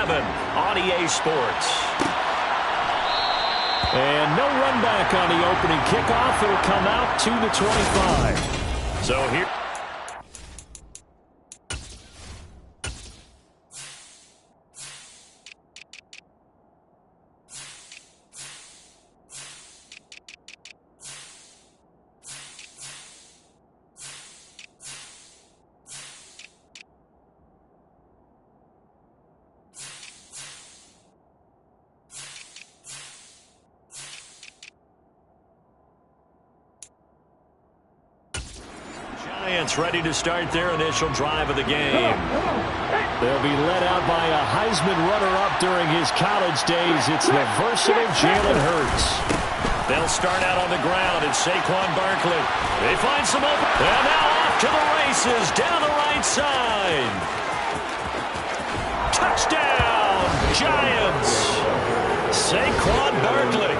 7 on EA Sports. And no run back on the opening kickoff. It'll come out to the 25. So here. Giants ready to start their initial drive of the game. They'll be led out by a Heisman runner-up during his college days. It's the versatile Jalen Hurts. They'll start out on the ground, and Saquon Barkley. They find some open. And now off to the races down the right side. Touchdown, Giants. Saquon Barkley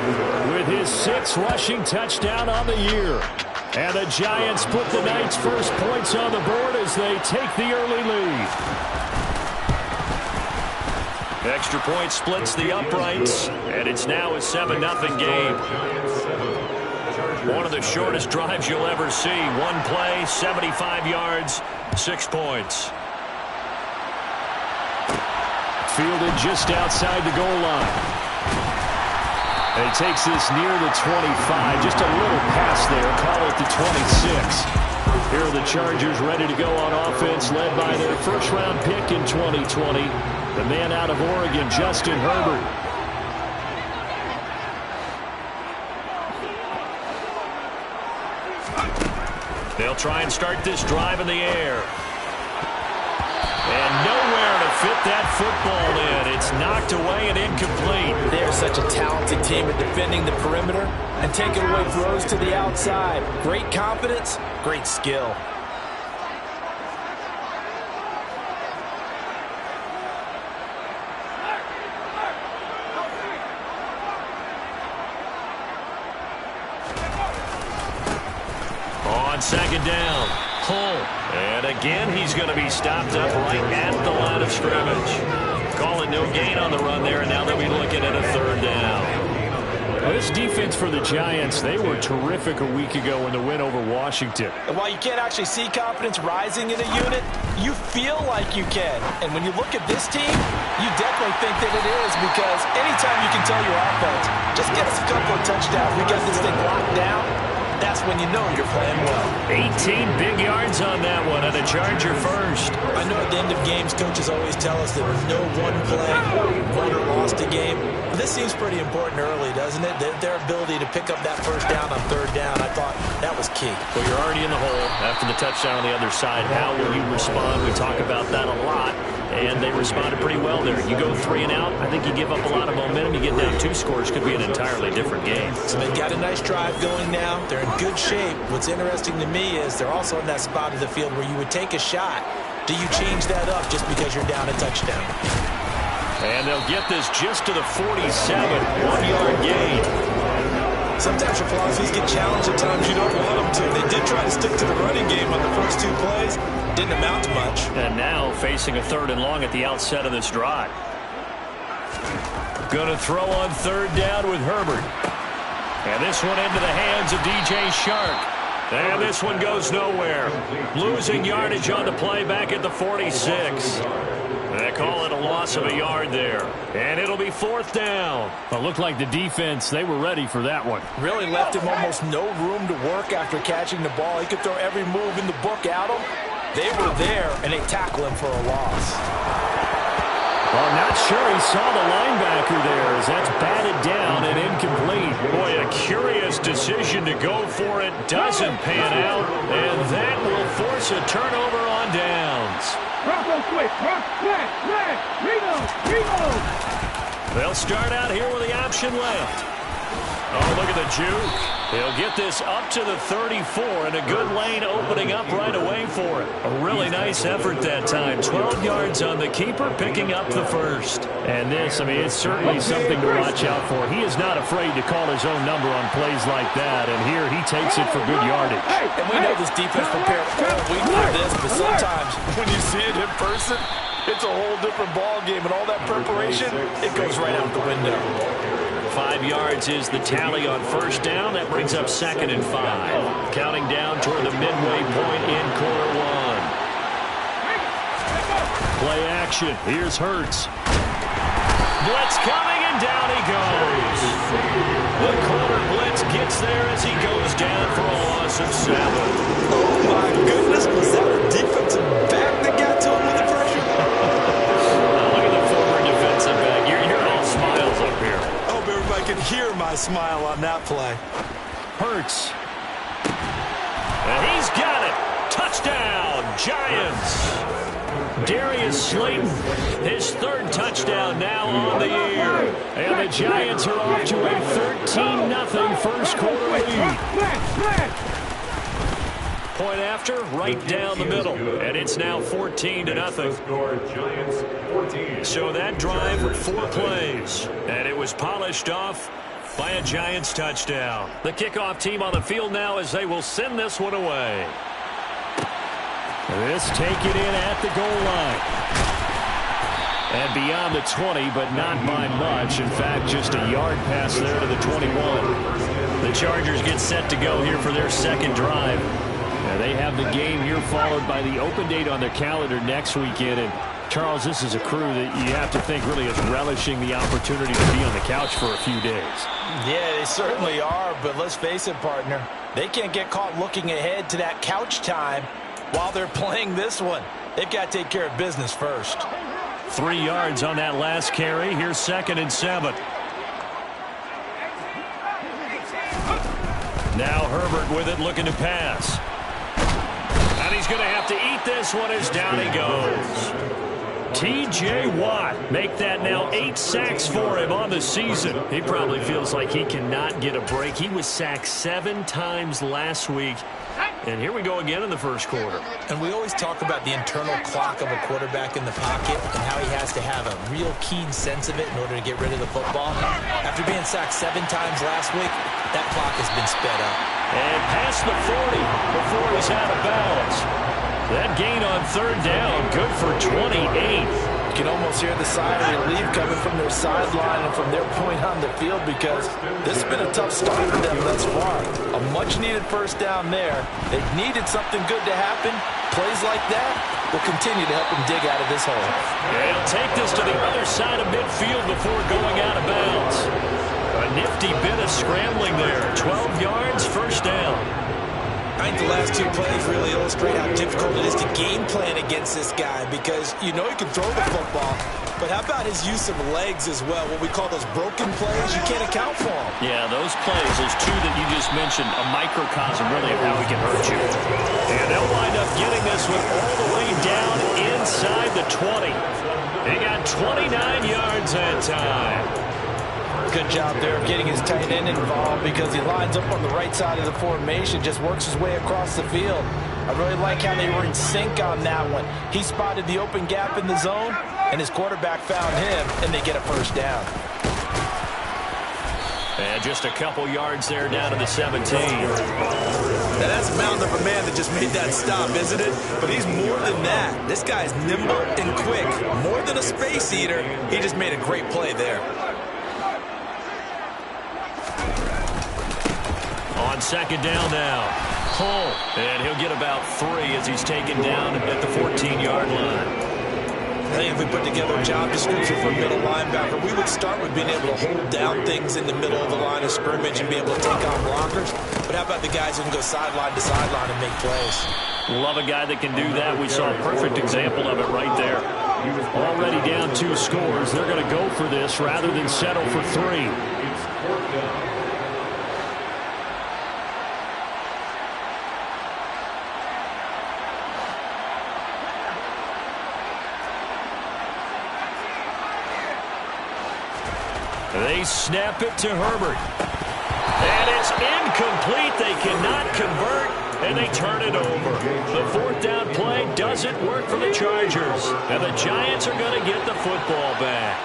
with his 6th rushing touchdown on the year. And the Giants put the night's first points on the board as they take the early lead. Extra point splits the uprights, and it's now a 7-0 game. One of the shortest drives you'll ever see. One play, 75 yards, 6 points. Fielded just outside the goal line. And he takes this near the 25. Just a little pass there. Call it the 26. Here are the Chargers ready to go on offense, led by their first-round pick in 2020. The man out of Oregon, Justin Herbert. They'll try and start this drive in the air. And nowhere to fit that football in. It's knocked away and incomplete. They're such a talented team at defending the perimeter and taking away throws to the outside. Great confidence, great skill. On second down, Hull. And again, he's going to be stopped up right at the line of scrimmage. Call it no gain on the run there, and now they'll be looking at a 3rd down. Well, this defense for the Giants, they were terrific a week ago in the win over Washington. And while you can't actually see confidence rising in a unit, you feel like you can. And when you look at this team, you definitely think that it is, because anytime you can tell your offense, just get us a couple of touchdowns, we got this thing locked down, that's when you know you're playing well. 18 big yards on that one, and a Charger first. I know at the end of games, coaches always tell us that no one play, won or lost a game. But this seems pretty important early, doesn't it? Their ability to pick up that first down on 3rd down, I thought that was key. Well, you're already in the hole after the touchdown on the other side. How will you respond? We talk about that a lot, and they responded pretty well there. You go 3 and out, I think you give up a lot of momentum. You get down 2 scores, could be an entirely different game. So they've got a nice drive going now. They're in good shape. What's interesting to me is they're also in that spot of the field where you would take a shot. Do you change that up just because you're down a touchdown? And they'll get this just to the 47, 1-yard gain. Sometimes your philosophies get challenged at times you don't want them to. They did try to stick to the running game on the first 2 plays. Didn't amount to much. And now facing a 3rd and long at the outset of this drive. Going to throw on 3rd down with Herbert. And this one into the hands of DJ Shark. And this one goes nowhere. Losing yardage on the play back at the 46. They call it a loss of a yard there. And it'll be 4th down. Well, it looked like the defense, they were ready for that one. Really left him almost no room to work after catching the ball. He could throw every move in the book at him. They were there, and they tackle him for a loss. Well, not sure he saw the linebacker there as that's batted down and incomplete. Boy, a curious decision to go for it. Doesn't pan out, and that will force a turnover on downs. They'll start out here with the option left. Oh, look at the juke. He'll get this up to the 34, and a good lane opening up right away for it. A really nice effort that time. 12 yards on the keeper, picking up the first. And this, I mean, it's certainly something to watch out for. He is not afraid to call his own number on plays like that, and here he takes it for good yardage. And we know this defense prepared all week for this, but sometimes when you see it in person, it's a whole different ball game, and all that preparation, it goes right out the window. 5 yards is the tally on first down. That brings up 2nd and 5. Counting down toward the midway point in quarter one. Play action. Here's Hurts. Blitz coming, and down he goes. The corner blitz gets there as he goes down for a loss of 7. Oh, my goodness. Was that a defensive back that got to him with the pressure? Look at the former defensive back. You're all smiles up here. I hope everybody can hear my smile on that play. Hurts. And he's got it. Touchdown, Giants. Darius Slayton, his 3rd touchdown now on the year. And the Giants are off to a 13-0 first quarter lead. Point after, right down the middle. And it's now 14-0. So that drive with 4 plays. And it was polished off by a Giants touchdown. The kickoff team on the field now as they will send this one away. This taken in at the goal line. And beyond the 20, but not by much. In fact, just a yard pass there to the 21. The Chargers get set to go here for their 2nd drive. Now they have the game here followed by the open date on their calendar next weekend. And Charles, this is a crew that you have to think really is relishing the opportunity to be on the couch for a few days. Yeah, they certainly are, but let's face it, partner. They can't get caught looking ahead to that couch time while they're playing this one. They've got to take care of business first. 3 yards on that last carry. Here's 2nd and 7. Now Herbert with it, looking to pass. And he's going to have to eat this one as down he goes. T.J. Watt, make that now 8 sacks for him on the season. He probably feels like he cannot get a break. He was sacked 7 times last week. And here we go again in the first quarter. And we always talk about the internal clock of a quarterback in the pocket and how he has to have a real keen sense of it in order to get rid of the football. After being sacked 7 times last week, that clock has been sped up. And past the 40 before he's out of bounds. That gain on 3rd down, good for 28. You can almost hear the sigh of relief coming from their sideline and from their point on the field because this has been a tough start for them thus far. A much-needed first down there. They've needed something good to happen. Plays like that will continue to help them dig out of this hole. And he'll take this to the other side of midfield before going out of bounds. A nifty bit of scrambling there. 12 yards, first down. I think the last 2 plays really illustrate how difficult it is to game plan against this guy because you know he can throw the football, but how about his use of legs as well, what we call those broken plays? You can't account for them. Yeah, those plays, those 2 that you just mentioned, a microcosm really of how he can hurt you. And they'll wind up getting this one all the way down inside the 20. He got 29 yards that time. Good job there of getting his tight end involved because he lines up on the right side of the formation, just works his way across the field. I really like how they were in sync on that one. He spotted the open gap in the zone, and his quarterback found him, and they get a first down. And just a couple yards there down to the 17. Now that's a mountain of a man that just made that stop, isn't it? But he's more than that. This guy's nimble and quick. More than a space eater, he just made a great play there. On 2nd down now. Hull. And he'll get about 3 as he's taken down at the 14-yard line. I think if we put together a job description for a middle linebacker, we would start with being able to hold down things in the middle of the line of scrimmage and be able to take on blockers. But how about the guys who can go sideline to sideline and make plays? Love a guy that can do that. We saw a perfect example of it right there. Already down 2 scores. They're going to go for this rather than settle for 3. They snap it to Herbert. And it's incomplete. They cannot convert, and they turn it over. The 4th down play doesn't work for the Chargers. And the Giants are going to get the football back.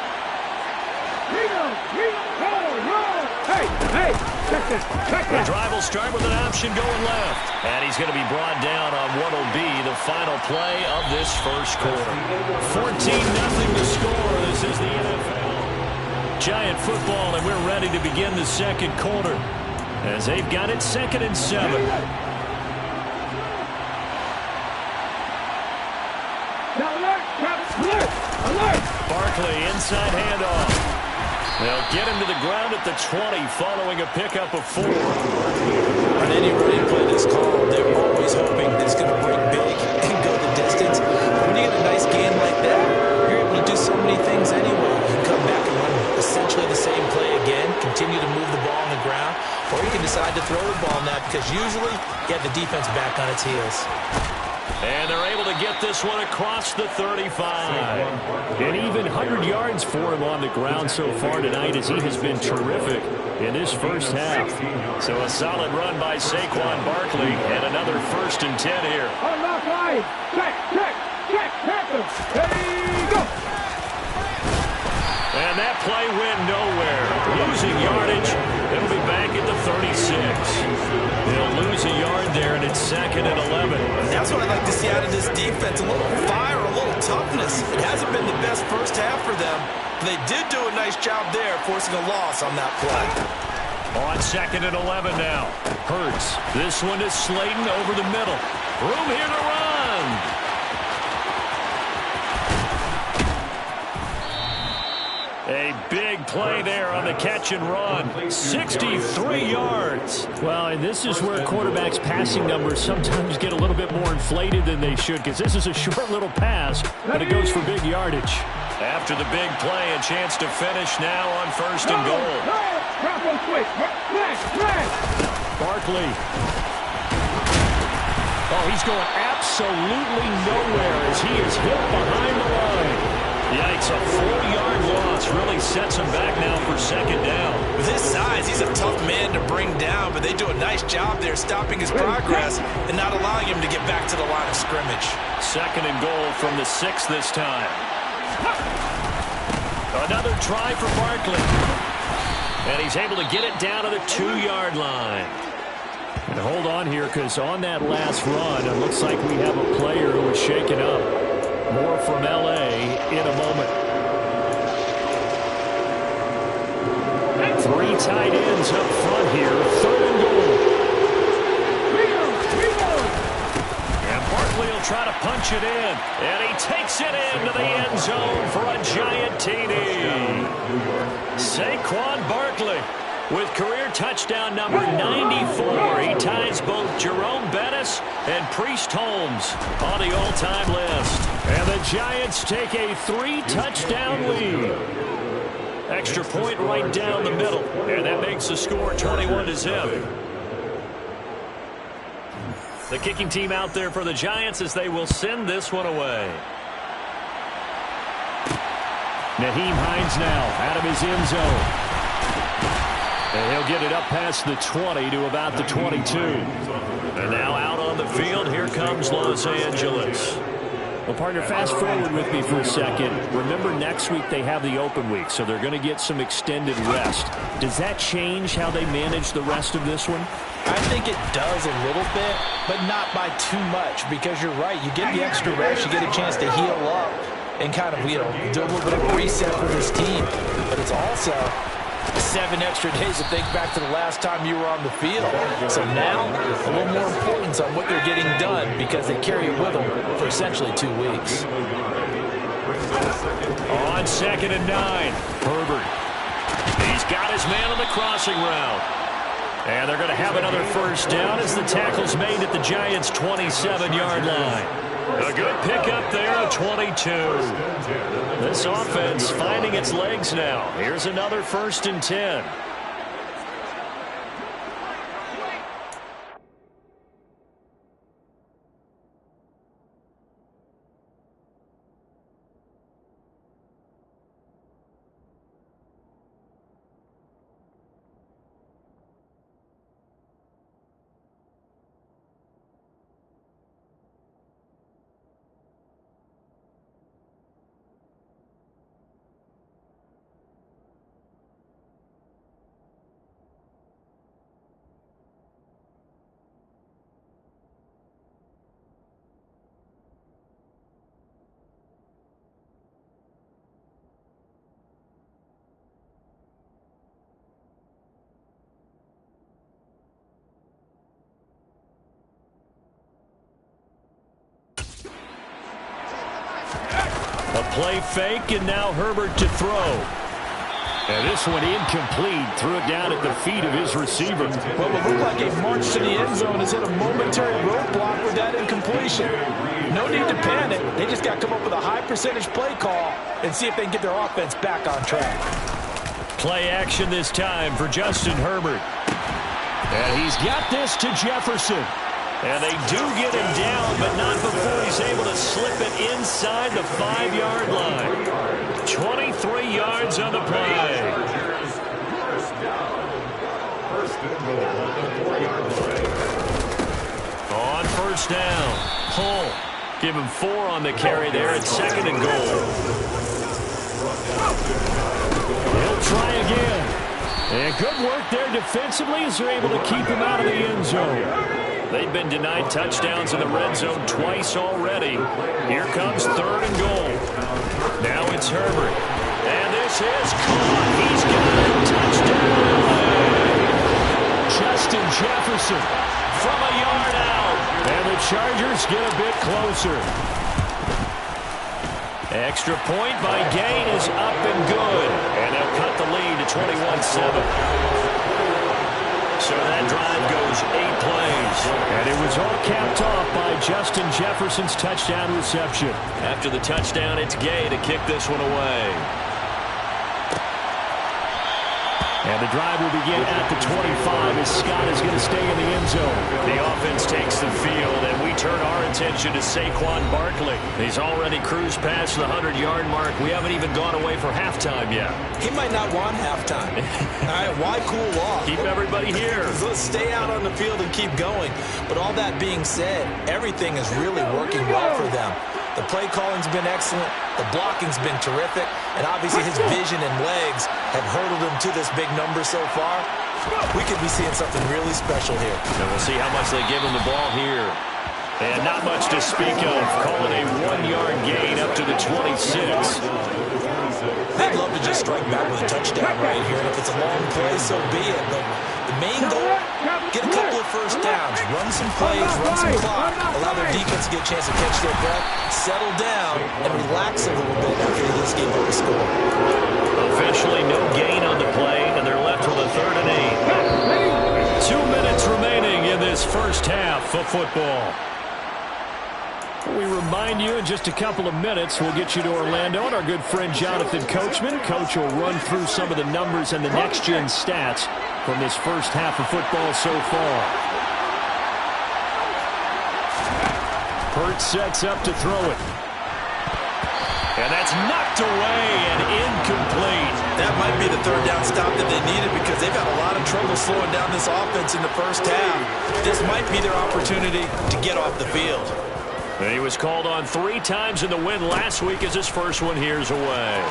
Hey, check The drive will start with an option going left. And he's going to be brought down on what will be the final play of this first quarter. 14-0 to score. This is the NFL. Giant football, and we're ready to begin the second quarter as they've got it 2nd and 7. Barkley inside handoff. They'll get him to the ground at the 20 following a pickup of 4. On any running play that's called, they're always hoping that it's going to break big and go the distance. When you get a nice game like that, you're able to do so many things anyway. You can come back and run essentially the same play again, continue to move the ball on the ground, or you can decide to throw the ball now because usually you have the defense back on its heels. And they're able to get this one across the 35. And even 100 yards for him on the ground so far tonight as he has been terrific in this first half. So a solid run by Saquon Barkley and another 1st and 10 here. And that play went nowhere. Losing yardage. It'll be back at the 36. They'll lose a yard there, and it's 2nd and 11. That's what I'd like to see out of this defense. A little fire, a little toughness. It hasn't been the best first half for them, but they did do a nice job there, forcing a loss on that play. On 2nd and 11 now. Hurts. This one is Slayton over the middle. Room here to run. A big play there on the catch and run. 63 yards. Well, and this is where quarterbacks' passing numbers sometimes get a little bit more inflated than they should because this is a short little pass, but it goes for big yardage. After the big play, a chance to finish now on 1st and goal. Barkley. Oh, he's going absolutely nowhere as he is hit behind the line. Yikes, a 4-yard loss really sets him back now for 2nd down. With his size, he's a tough man to bring down, but they do a nice job there stopping his progress and not allowing him to get back to the line of scrimmage. 2nd and goal from the 6 this time. Another try for Barkley. And he's able to get it down to the 2-yard line. And hold on here because on that last run, it looks like we have a player who is shaken up. More from L.A. in a moment. 3 tight ends up front here. 3rd and goal. And Barkley will try to punch it in. And he takes it into the end zone for a giant TD. Saquon Barkley with career touchdown number 94. He ties both Jerome Bettis and Priest Holmes on the all-time list. And the Giants take a 3-touchdown lead. Extra point right down the middle. And that makes the score 21-0. The kicking team out there for the Giants as they will send this one away. Nyheim Hines now out of his end zone. And he'll get it up past the 20 to about the 22. And now out on the field, here comes Los Angeles. Well, partner, fast forward with me for a second. Remember, next week they have the open week, so they're going to get some extended rest. Does that change how they manage the rest of this one? I think it does a little bit, but not by too much, because you're right. You get the extra rest, you get a chance to heal up and kind of, do a little bit of a reset for this team. But it's also 7 extra days to think back to the last time you were on the field. So now, a little more importance on what they're getting done because they carry it with them for essentially 2 weeks. On 2nd and 9, Herbert. He's got his man on the crossing route. And they're going to have another first down as the tackle's made at the Giants' 27-yard line. A good pickup there at 22. This offense finding its legs now. Here's another 1st and 10. play fake, and now Herbert to throw. And this one incomplete. Threw it down at the feet of his receiver. Well, it looked like a march to the end zone has hit a momentary roadblock with that incompletion. No need to panic. They just got to come up with a high percentage play call and see if they can get their offense back on track. Play action this time for Justin Herbert. And he's got this to Jefferson. And they do get him down, but not before he's able to slip it inside the 5-yard line. 23 yards on the play. On first down, Hull. Give him 4 on the carry there at 2nd and goal. He'll try again. And good work there defensively as they're able to keep him out of the end zone. They've been denied touchdowns in the red zone twice already. Here comes 3rd and goal. Now it's Herbert. And this is caught. He's got a touchdown. Justin Jefferson From a yard out. And the Chargers get a bit closer. Extra point by Gain is up and good. And they'll cut the lead to 21-7. So that drive goes 8 plays. And it was all capped off by Justin Jefferson's touchdown reception. After the touchdown, it's Gay to kick this one away. And the drive will begin at the 25 as Scott is going to stay in the end zone. The offense takes the field, and we turn our attention to Saquon Barkley. He's already cruised past the 100-yard mark. We haven't even gone away for halftime yet. He might not want halftime. All right, why cool off? Keep everybody here. Let's stay out on the field and keep going. But all that being said, everything is really working well for them. The play calling's been excellent. The blocking's been terrific. And obviously his vision and legs have hurdled him to this big number so far. We could be seeing something really special here. And we'll see how much they give him the ball here. And not much to speak of. Call it a 1-yard gain up to the 26. They'd love to just strike back with a touchdown right here. And if it's a long play, so be it. But the main goal, get a couple of first downs, run some plays, run some clock, allow their defense to get a chance to catch their breath, settle down, and relax a little bit after they just gave up a score. Officially no gain on the play, and they're left with a 3rd and 8. 2 minutes remaining in this first half of football. We remind you in just a couple of minutes, we'll get you to Orlando and our good friend Jonathan Coachman. Coach will run through some of the numbers and the next-gen stats from this first half of football so far. Hurt sets up to throw it. And that's knocked away and incomplete. That might be the 3rd down stop that they needed because they've had a lot of trouble slowing down this offense in the first half. This might be their opportunity to get off the field. And he was called on 3 times in the win last week as his first one here's away.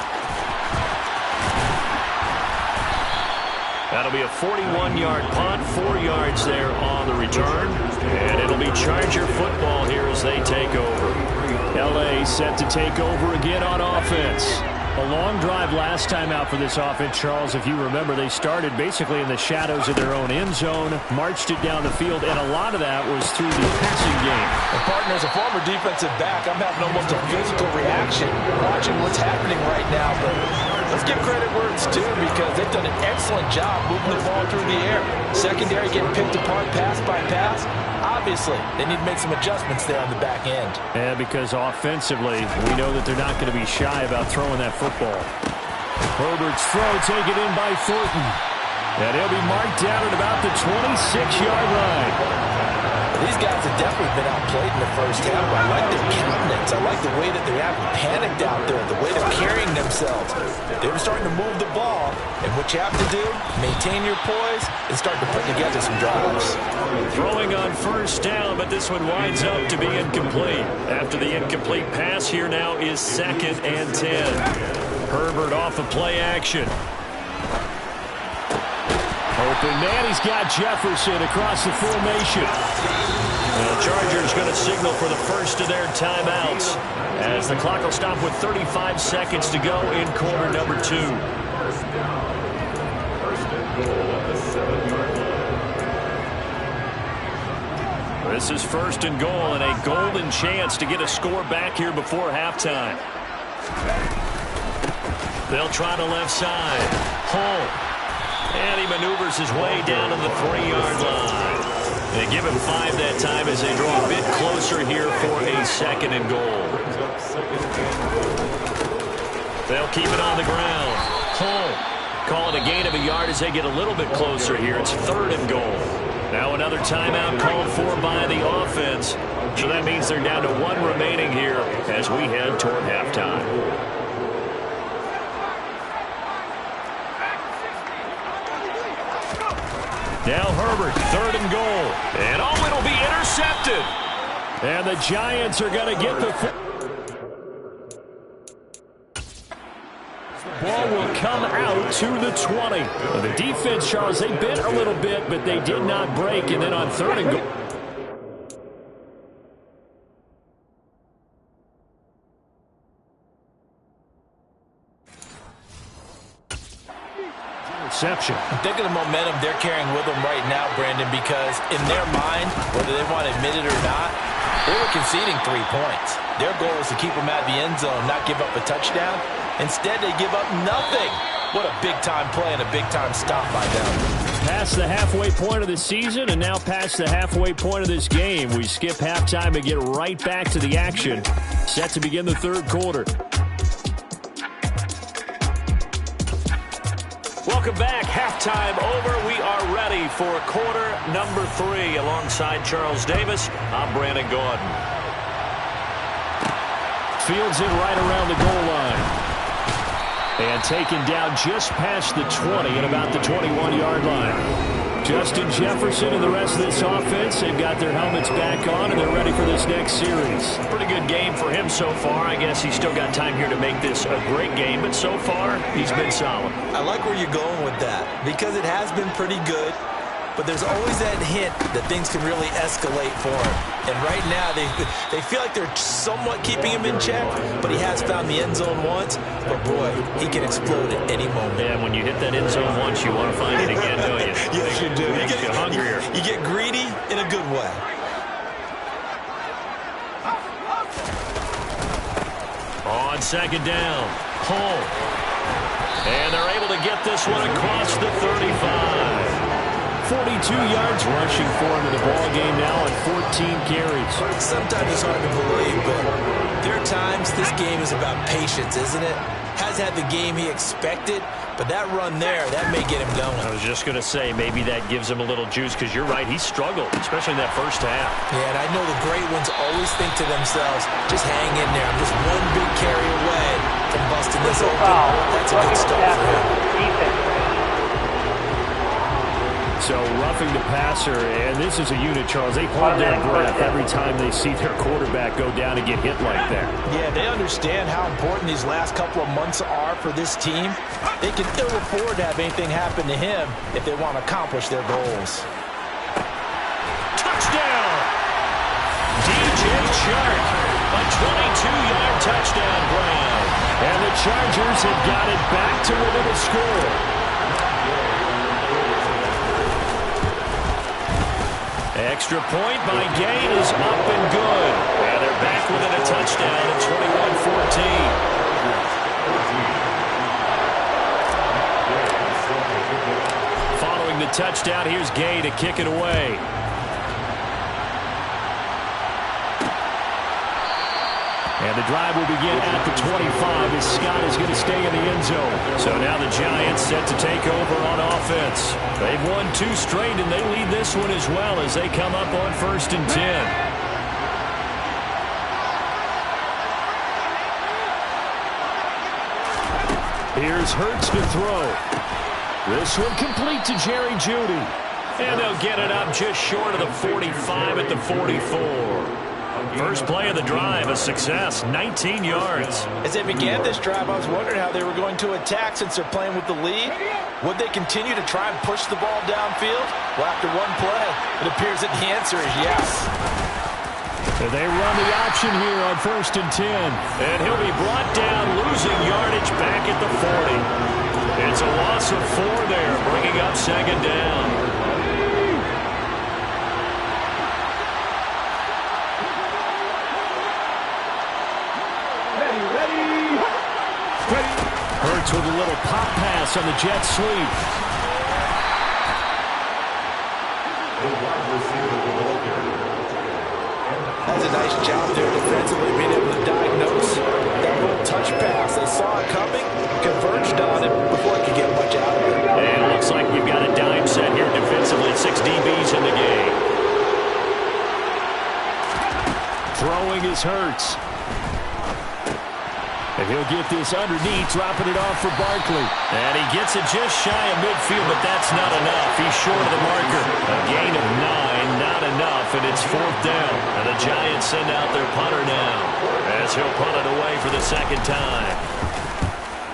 That'll be a 41-yard punt, 4 yards there on the return. And it'll be Charger football here as they take over. L.A. set to take over again on offense. A long drive last time out for this offense, Charles. If you remember, they started basically in the shadows of their own end zone, marched it down the field, and a lot of that was through the passing game. And partner, as a former defensive back, I'm having almost a physical reaction watching what's happening right now. But let's give credit where it's due because they've done an excellent job moving the ball through the air. Secondary getting picked apart pass by pass. Obviously, they need to make some adjustments there on the back end. Yeah, because offensively, we know that they're not going to be shy about throwing that football. Herbert's throw taken in by Thornton. And he'll be marked down at about the 26-yard line. These guys have definitely been outplayed in the first half. I like their countenance. I like the way that they haven't panicked out there, the way they're carrying themselves. They're starting to move the ball. And what you have to do, maintain your poise and start to put together some drives. Throwing on first down, but this one winds up to be incomplete. After the incomplete pass, here now is 2nd and 10. Herbert off of play action. Open man, he's got Jefferson across the formation. The Chargers going to signal for the first of their timeouts as the clock will stop with 35 seconds to go in quarter number 2. This is 1st and goal and a golden chance to get a score back here before halftime. They'll try to left side. Home. And he maneuvers his way down to the 3-yard line. They give him 5 that time as they draw a bit closer here for a 2nd and goal. They'll keep it on the ground. Home. Call it a gain of a yard as they get a little bit closer here. It's 3rd and goal. Now another timeout called for by the offense. So that means they're down to 1 remaining here as we head toward halftime. Now Herbert, 3rd and goal. And it'll be intercepted. And the Giants are going to get the ball will come out to the 20. Well, the defense, Charles, they bit a little bit, but they did not break. And then on 3rd and goal. Interception. Think of the momentum they're carrying with them right now, Brandon, because in their mind, whether they want to admit it or not, they were conceding 3 points. Their goal is to keep them out of the end zone, not give up a touchdown. Instead, they give up nothing. What a big-time play and a big-time stop by them. Past the halfway point of the season and now past the halfway point of this game. We skip halftime and get right back to the action. Set to begin the 3rd quarter. Welcome back. Halftime over. We are ready for quarter number 3. Alongside Charles Davis, I'm Brandon Gordon. Fields it right around the goal line. And taken down just past the 20 at about the 21-yard line. Justin Jefferson and the rest of this offense, they've got their helmets back on, and they're ready for this next series. Pretty good game for him so far. I guess he's still got time here to make this a great game, but so far, he's been solid. I like where you're going with that, because it has been pretty good, but there's always that hint that things can really escalate for him. And right now, they feel like they're somewhat keeping him in check, but he has found the end zone once. But, boy, he can explode at any moment. Yeah, when you hit that end zone once, you want to find it again, don't you? Yes, you do. You get hungrier. You get greedy in a good way. On 2nd down, home. And they're able to get this one across the 35. 42 yards rushing for him in the ball game now on 14 carries. Sometimes it's hard to believe, but there are times this game is about patience, isn't it? Has had the game he expected, but that run there, that may get him going. I was just going to say, maybe that gives him a little juice, because you're right, he struggled, especially in that first half. Yeah, and I know the great ones always think to themselves, just hang in there. I'm just one big carry away from busting this open. That's a good start for him. So roughing the passer, and this is a unit, Charles. They hold their breath every time they see their quarterback go down and get hit like that. Yeah, they understand how important these last couple of months are for this team. They can ill afford to have anything happen to him if they want to accomplish their goals. Touchdown! DJ Chark, a 22-yard touchdown grab. And the Chargers have got it back to within a score. Extra point by Gain is up and good. And they're back within a touchdown at 21-14. Following the touchdown, here's Gay to kick it away. And the drive will begin at the 25 as Scott is going to stay in the end zone. So now the Giants set to take over on offense. They've won 2 straight, and they lead this one as well as they come up on 1st and 10. Here's Hurts to throw. This one complete to Jerry Jeudy. And they'll get it up just short of the 45 at the 44. First play of the drive, a success, 19 yards. As they began this drive, I was wondering how they were going to attack since they're playing with the lead. Would they continue to try and push the ball downfield? Well, after one play, it appears that the answer is yes. And they run the option here on 1st and 10. And he'll be brought down, losing yardage back at the 40. It's a loss of 4 there, bringing up 2nd down. pass on the jet sweep. That's a nice job there defensively, being able to diagnose that little touch pass. They saw it coming, converged on it before it could get much out of it. And it looks like we've got a dime set here defensively. 6 DBs in the game. Throwing is Hurts. And he'll get this underneath, dropping it off for Barkley. And he gets it just shy of midfield, but that's not enough. He's short of the marker. A gain of 9, not enough, and it's 4th down. And the Giants send out their punter now, as he'll punt it away for the second time.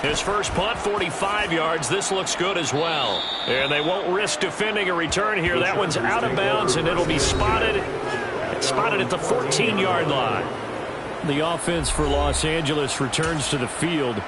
His first punt, 45 yards. This looks good as well. And they won't risk defending a return here. That one's out of bounds, and it'll be spotted at the 14-yard line. The offense for Los Angeles returns to the field.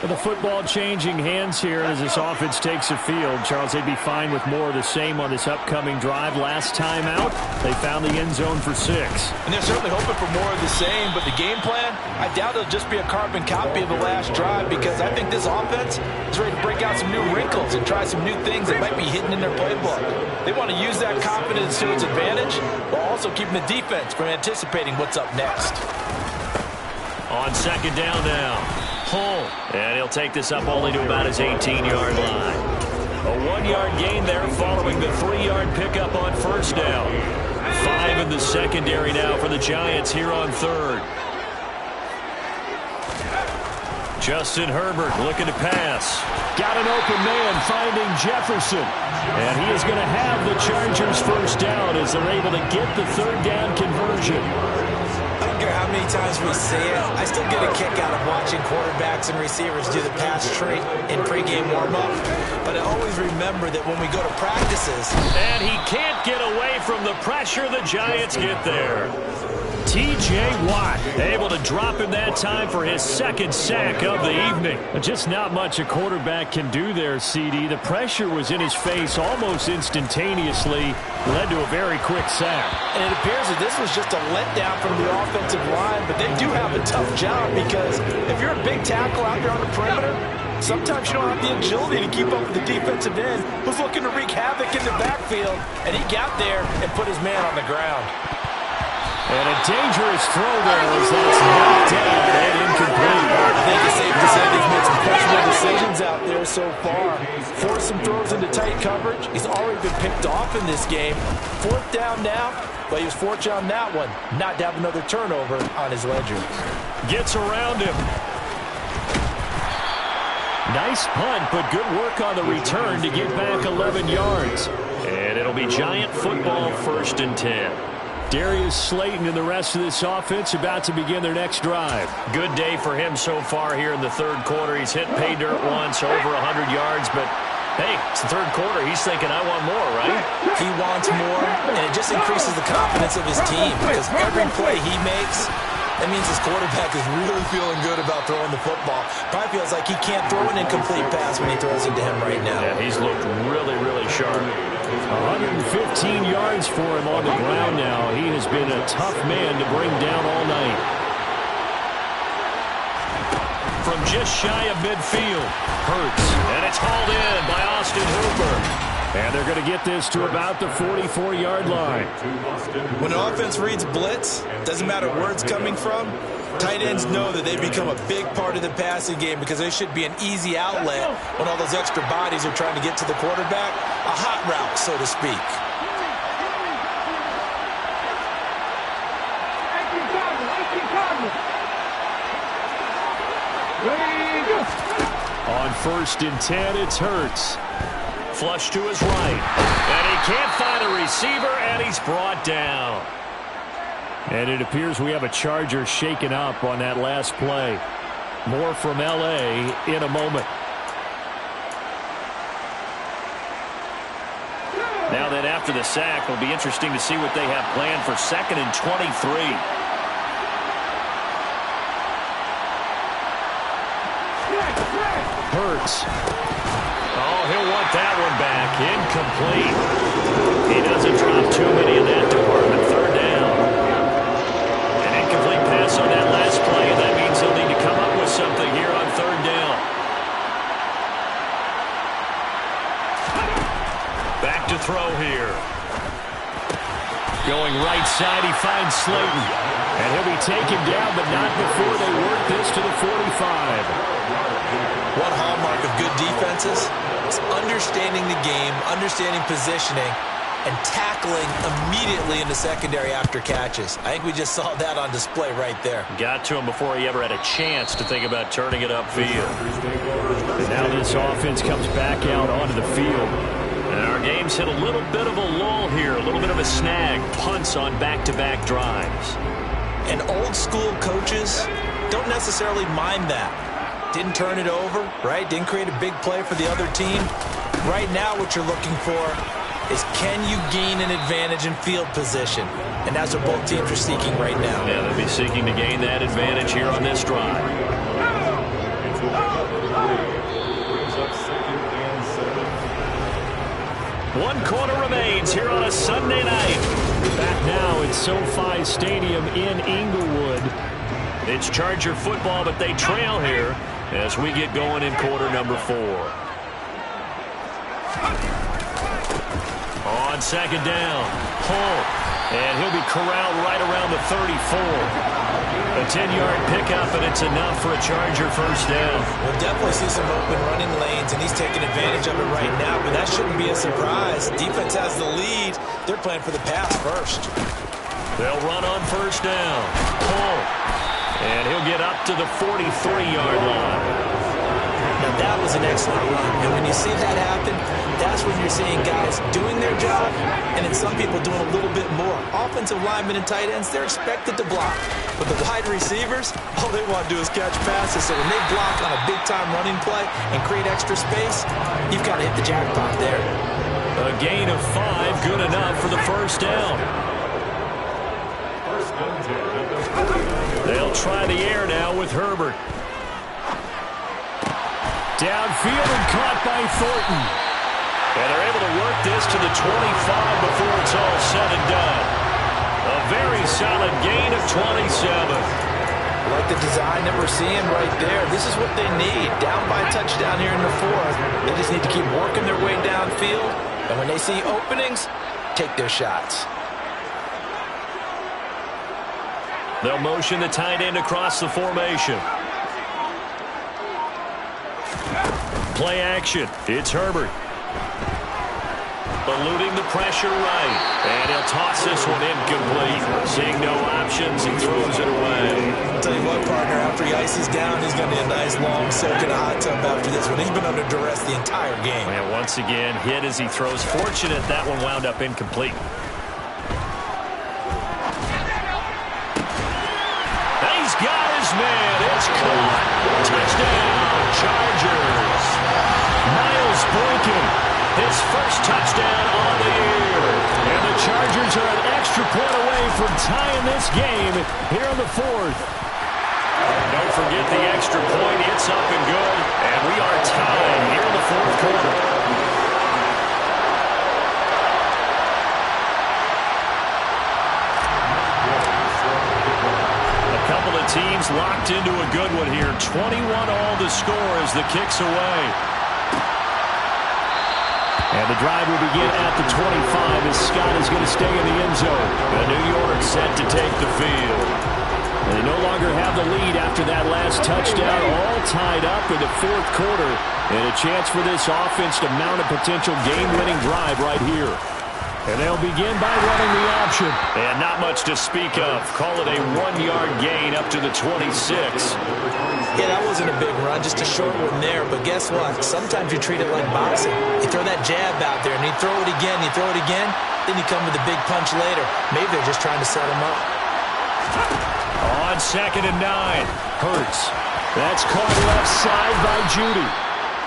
With the football changing hands here as this offense takes the field. Charles, they'd be fine with more of the same on this upcoming drive. Last time out, they found the end zone for 6. And they're certainly hoping for more of the same, but the game plan, I doubt it'll just be a carbon copy of the last drive, because I think this offense is ready to break out some new wrinkles and try some new things that might be hidden in their playbook. They want to use that confidence to its advantage, while also keeping the defense from anticipating what's up next. On second down now, Hull. And he'll take this up only to about his 18-yard line. A 1-yard gain there following the 3-yard pickup on first down. 5 in the secondary now for the Giants here on third. Justin Herbert looking to pass. Got an open man finding Jefferson. And he is going to have the Chargers first down as they're able to get the third down conversion. I don't care how many times we say it, I still get a kick out of watching quarterbacks and receivers do the pass trait in pregame warm-up. But I always remember that when we go to practices... And he can't get away from the pressure. The Giants get there. T.J. Watt able to drop him that time for his second sack of the evening. Just not much a quarterback can do there, CD. The pressure was in his face almost instantaneously. Led to a very quick sack. And it appears that this was just a letdown from the offensive line, but they do have a tough job, because if you're a big tackle out there on the perimeter, sometimes you don't have the agility to keep up with the defensive end who's looking to wreak havoc in the backfield, and he got there and put his man on the ground. And a dangerous throw there as that's knocked down and incomplete. I think it's safe to say he's made some questionable decisions out there so far. Forced some throws into tight coverage. He's already been picked off in this game. 4th down now, but he was fortunate on that one not to have another turnover on his ledger. Gets around him. Nice punt, but good work on the return to get back 11 yards. And it'll be Giant football, 1st and 10. Darius Slayton and the rest of this offense about to begin their next drive. Good day for him so far here in the third quarter. He's hit pay dirt once, over 100 yards, but hey, it's the third quarter. He's thinking, I want more, right? He wants more, and it just increases the confidence of his team, because every play he makes, that means his quarterback is really feeling good about throwing the football. Probably feels like he can't throw an incomplete pass when he throws it to him right now. Yeah, he's looked really, really sharp. 115 yards for him on the ground now. He has been a tough man to bring down all night. From just shy of midfield, Hurts. And it's hauled in by Austin Hooper. And they're going to get this to about the 44-yard line. When an offense reads blitz, doesn't matter where it's coming from, tight ends know that they become a big part of the passing game, because they should be an easy outlet when all those extra bodies are trying to get to the quarterback. A hot route, so to speak. On 1st and 10, it's Hurts. Flush to his right. And he can't find a receiver, and he's brought down. And it appears we have a Charger shaken up on that last play. More from L.A. in a moment. Now that after the sack, it'll be interesting to see what they have planned for 2nd and 23. Hurts. Oh, he'll want that one back. Incomplete. He doesn't drop too many in that department. 3rd down. An incomplete pass on that last play, and that means he'll need to come up with something here on 3rd down. throw here. Going right side, he finds Slayton. And he'll be taken down, but not before they work this to the 45. One hallmark of good defenses is understanding the game, understanding positioning, and tackling immediately in the secondary after catches. I think we just saw that on display right there. Got to him before he ever had a chance to think about turning it upfield. And now this offense comes back out onto the field. And our game's hit a little bit of a lull here, a little bit of a snag. Punts on back-to-back drives. And old-school coaches don't necessarily mind that. Didn't turn it over, right? Didn't create a big play for the other team. Right now what you're looking for is, can you gain an advantage in field position? And that's what both teams are seeking right now. Yeah, they'll be seeking to gain that advantage here on this drive. One quarter remains here on a Sunday night. Back now at SoFi Stadium in Inglewood. It's Charger football, but they trail here as we get going in quarter number 4. On second down, Hull, and he'll be corralled right around the 34. A 10-yard pickup, and it's enough for a Charger first down. We'll definitely see some open running lanes, and he's taking advantage of it right now, but that shouldn't be a surprise. Defense has the lead. They're playing for the pass first. They'll run on first down. Hull, and he'll get up to the 43-yard line. Now that was an excellent run, and when you see that happen, that's when you're seeing guys doing their job, and then some people doing a little bit more. Offensive linemen and tight ends, they're expected to block. But the wide receivers, all they want to do is catch passes. So when they block on a big-time running play and create extra space, you've got to hit the jackpot there. A gain of 5, good enough for the first down. They'll try the air now with Herbert. Downfield and caught by Thornton. And they're able to work this to the 25 before it's all said and done. A very solid gain of 27. Like the design that we're seeing right there. This is what they need. Down by a touchdown here in the 4th. They just need to keep working their way downfield. And when they see openings, take their shots. They'll motion the tight end across the formation. Play action. It's Herbert. Eluding the pressure right. And he'll toss this one incomplete. Seeing no options, he throws it away. I'll tell you what, partner, after he ices down, he's going to be a nice long soak in a hot tub after this one. He's been under duress the entire game. And once again, hit as he throws. Fortunate that one wound up incomplete. He's got his man. It's caught. Touchdown, Chargers. Miles Boykin, his first touchdown on the year. And the Chargers are an extra point away from tying this game here in the 4th. Don't forget the extra point. It's up and good. And we are tied here in the 4th quarter. Couple of teams locked into a good one here. 21 all the score as the kick's away. And the drive will begin at the 25 as Scott is going to stay in the end zone. And New York set to take the field. They no longer have the lead after that last touchdown, all tied up in the 4th quarter. And a chance for this offense to mount a potential game-winning drive right here. And they'll begin by running the option. And not much to speak of. Call it a 1-yard gain up to the 26. Yeah, that wasn't a big run, just a short one there. But guess what? Sometimes you treat it like boxing. You throw that jab out there, and you throw it again, you throw it again, then you come with a big punch later. Maybe they're just trying to set him up. On 2nd and 9, Hurts. That's caught left side by Judy.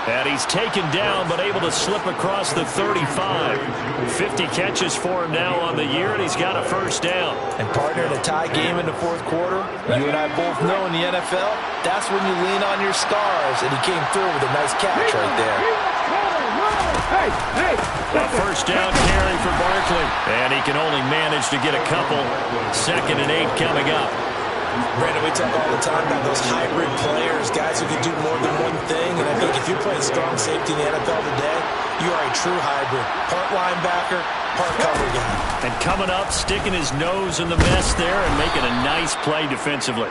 And he's taken down, but able to slip across the 35. 50 catches for him now on the year, and he's got a first down. And partner, in a tie game in the 4th quarter, you and I both know in the NFL, that's when you lean on your stars, and he came through with a nice catch right there. A first down carry for Barkley, and he can only manage to get a couple. 2nd and 8 coming up. Brandon, we talk all the time about those hybrid players, guys who can do more than one thing. And I think if you're playing strong safety in the NFL today, you are a true hybrid. Part linebacker, part cover guy. And coming up, sticking his nose in the mess there and making a nice play defensively.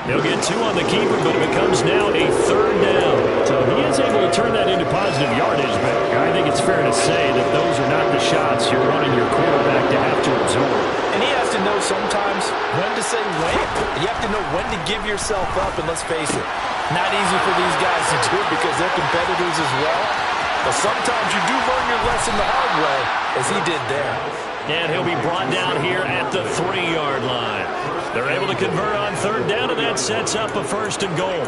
He'll get 2 on the keeper, but it becomes now a 3rd down. So he is able to turn that into positive yardage, but I think it's fair to say that those are not the shots you're running your quarterback to have to absorb. And he has to know sometimes when to say when. You have to know when to give yourself up, and let's face it, not easy for these guys to do because they're competitors as well. But sometimes you do learn your lesson the hard way, as he did there. And he'll be brought down here at the 3-yard line. They're able to convert on 3rd down, and that sets up a 1st and goal.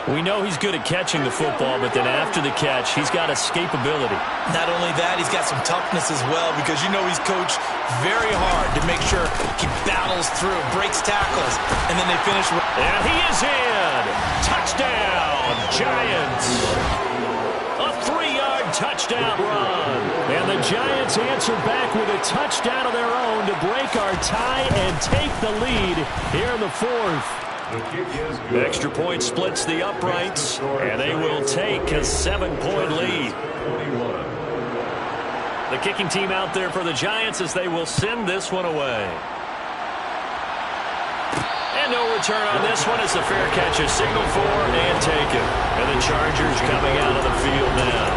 We know he's good at catching the football, but then after the catch, he's got escapability. Not only that, he's got some toughness as well because you know he's coached very hard to make sure he battles through, breaks tackles, and then they finish with... And he is in! Touchdown, Giants! A 3-yard touchdown run. And the Giants answer back with a touchdown of their own to break our tie and take the lead here in the 4th. Extra point splits the uprights, and they will take a 7-point lead. The kicking team out there for the Giants as they will send this one away. And no return on this one as the fair catch is signaled for and taken. And the Chargers coming out of the field now.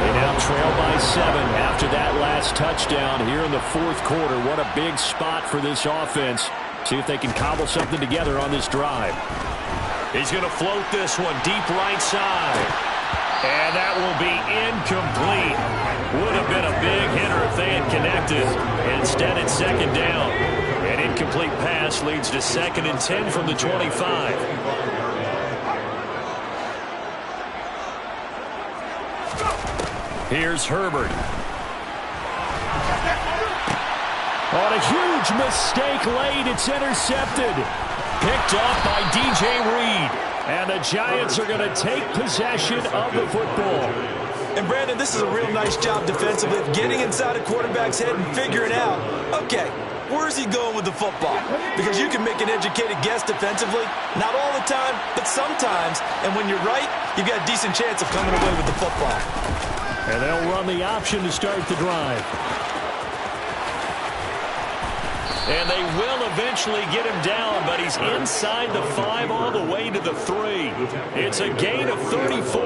They now trail by 7 after that last touchdown here in the 4th quarter. What a big spot for this offense. See if they can cobble something together on this drive. He's going to float this one deep right side. And that will be incomplete. Would have been a big hitter if they had connected. Instead, it's 2nd down. An incomplete pass leads to 2nd and 10 from the 25. Here's Herbert. On a huge mistake late, it's intercepted. Picked off by DJ Reed. And the Giants are going to take possession of the football. And Brandon, this is a real nice job defensively of getting inside a quarterback's head and figuring out, okay, where's he going with the football? Because you can make an educated guess defensively, not all the time, but sometimes. And when you're right, you've got a decent chance of coming away with the football. And they'll run the option to start the drive. And they will eventually get him down, but he's inside the 5 all the way to the 3. It's a gain of 34.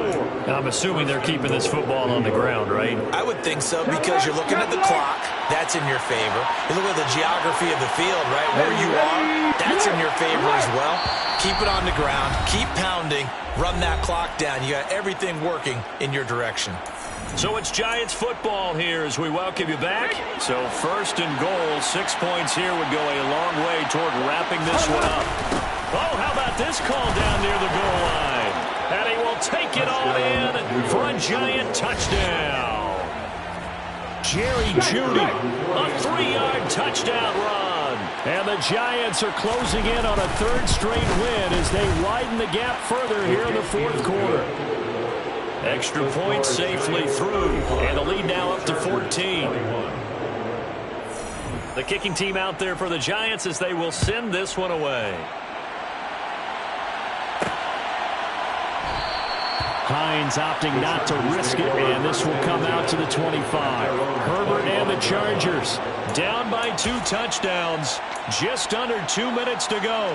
I'm assuming they're keeping this football on the ground, right? I would think so because you're looking at the clock. That's in your favor. You look at the geography of the field, right? Where you are, that's in your favor as well. Keep it on the ground. Keep pounding. Run that clock down. You got everything working in your direction. So it's Giants football here as we welcome you back. So 1st and goal, 6 points here would go a long way toward wrapping this one up. Oh, how about this call down near the goal line? And he will take it all in for a Giant touchdown. Jerry Jeudy, a 3-yard touchdown run. And the Giants are closing in on a 3rd straight win as they widen the gap further here in the 4th quarter. Extra point safely through, and the lead now up to 14. The kicking team out there for the Giants as they will send this one away. Hines opting not to risk it, and this will come out to the 25. Herbert and the Chargers down by 2 touchdowns. Just under 2 minutes to go.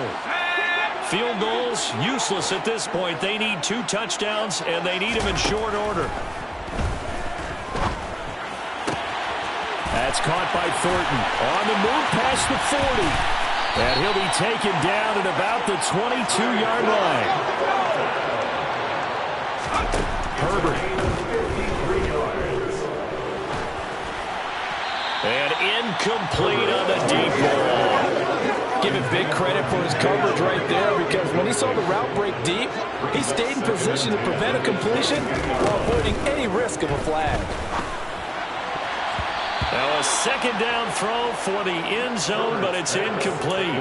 Field goals, useless at this point. They need 2 touchdowns, and they need them in short order. That's caught by Thornton. On the move past the 40. And he'll be taken down at about the 22-yard line. Herbert. And incomplete on the deep ball. Give him big credit for his coverage right there because when he saw the route break deep, he stayed in position to prevent a completion while avoiding any risk of a flag. Now a 2nd down throw for the end zone, but it's incomplete.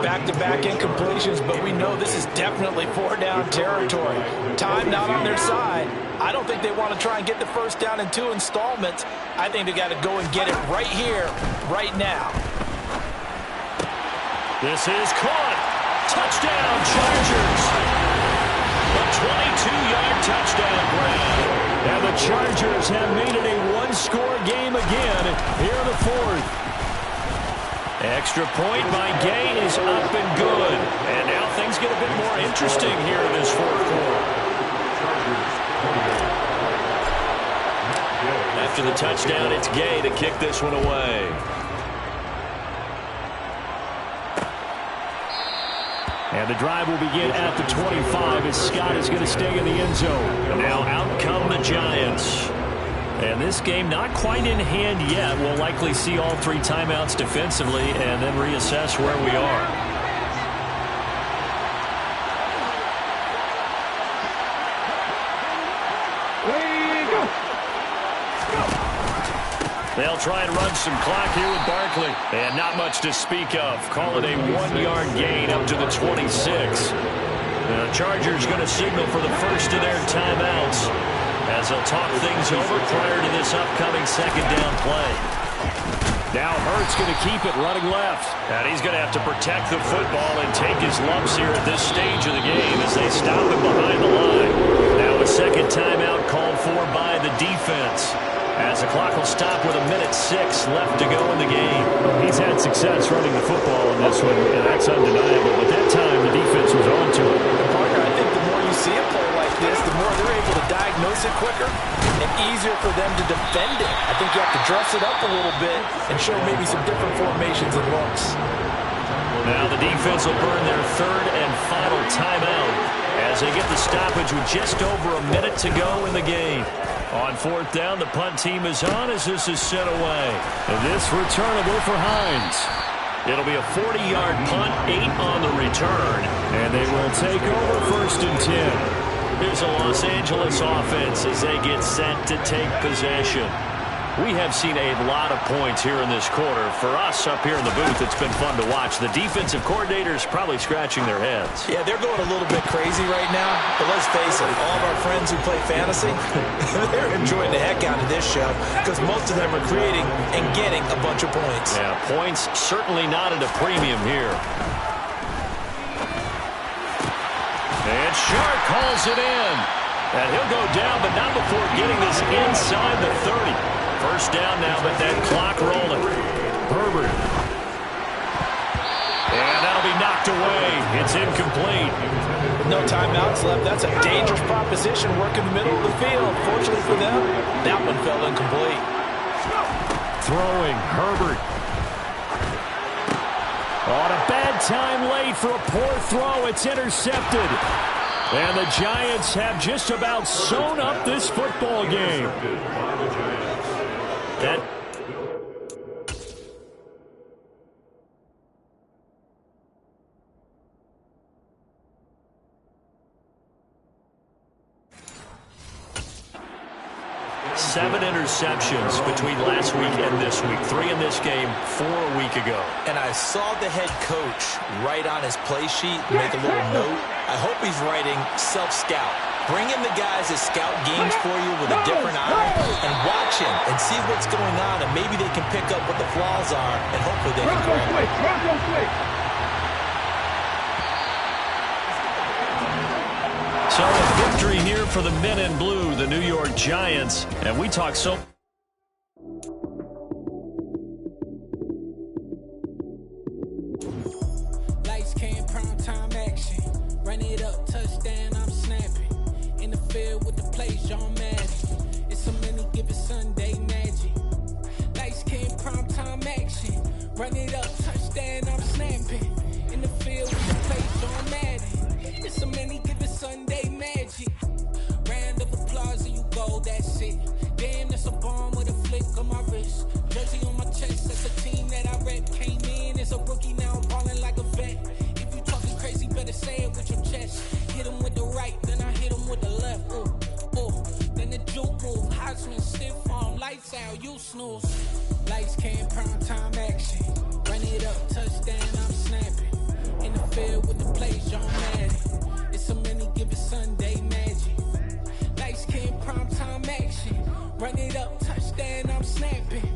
Back-to-back incompletions, but we know this is definitely 4-down territory. Time not on their side. I don't think they want to try and get the 1st down in 2 installments. I think they got to go and get it right here, right now. This is caught. Touchdown, Chargers. A 22-yard touchdown grab. And the Chargers have made it a one-score game again here in the fourth. Extra point by Gay is up and good. And now things get a bit more interesting here in this fourth quarter. After the touchdown, it's Gay to kick this one away. And the drive will begin at the 25 as Scott is going to stay in the end zone. Now out come the Giants. And this game not quite in hand yet. We'll likely see all three timeouts defensively and then reassess where we are. They'll try and run some clock here with Barkley. And not much to speak of. Call it a 1-yard gain up to the 26. The Chargers going to signal for the first of their timeouts as they'll talk things over prior to this upcoming second down play. Now Hurts going to keep it running left. And he's going to have to protect the football and take his lumps here at this stage of the game as they stop him behind the line. Now a second timeout called for by the defense, as the clock will stop with 1:06 left to go in the game. He's had success running the football in this one, and that's undeniable. But that time, the defense was on to it. Parker, I think the more you see a play like this, the more they're able to diagnose it quicker and easier for them to defend it. I think you have to dress it up a little bit and show maybe some different formations and looks. Now the defense will burn their third and final timeout as they get the stoppage with just over 1 minute to go in the game. On fourth down, the punt team is on as this is set away. And this returnable for Hines. It'll be a 40-yard punt, 8 on the return. And they will take over first and 10. Here's a Los Angeles offense as they get set to take possession. We have seen a lot of points here in this quarter. For us up here in the booth, it's been fun to watch. The defensive coordinators probably scratching their heads. Yeah, they're going a little bit crazy right now. But let's face it, all of our friends who play fantasy, they're enjoying the heck out of this show because most of them are creating and getting a bunch of points. Yeah, points certainly not at a premium here. And Shark calls it in. And he'll go down, but not before getting this inside the 30. First down now, but that clock rolling. Herbert. And that'll be knocked away. It's incomplete. No timeouts left. That's a dangerous proposition working the middle of the field. Fortunately for them, that one fell incomplete. Throwing, Herbert. On a bad time late for a poor throw. It's intercepted. And the Giants have just about sewn up this football game. That seven interceptions between last week and this week. 3 in this game, 4 a week ago. And I saw the head coach write on his play sheet, make a little note. I hope he's writing self-scout. Bring in the guys that scout games for you with a different eye and watch him and see what's going on, and maybe they can pick up what the flaws are, and hopefully they can correct it. So a victory here for the men in blue, the New York Giants. And we talk so... Lights, cam, prime time action. Run it up, touchdown, I'm snapping. In the field with the plays, John Madden. It's so many given Sunday magic. Lights, cam, prime time action. Run it up, touchdown, I'm snapping. In the field with the plays, John Madden. It's so many given Sunday magic. Round of applause and you go, that's it. Damn, that's a bomb with a flick on my wrist. Jersey on my chest, that's a team that I rep. Came in as a rookie, now I'm balling like a vet. If you talking crazy, better say it with your chest. Hit him with the right, then I hit him with the left. Ooh, ooh. Then the juke move, Heisman stiff arm, lights out, you snooze. Lights, cam, prime time action. Run it up, touchdown, I'm snapping. In the field with the plays, John Madden. It's so many given Sunday magic. Lights, cam, prime time action. Run it up, touchdown, I'm snapping.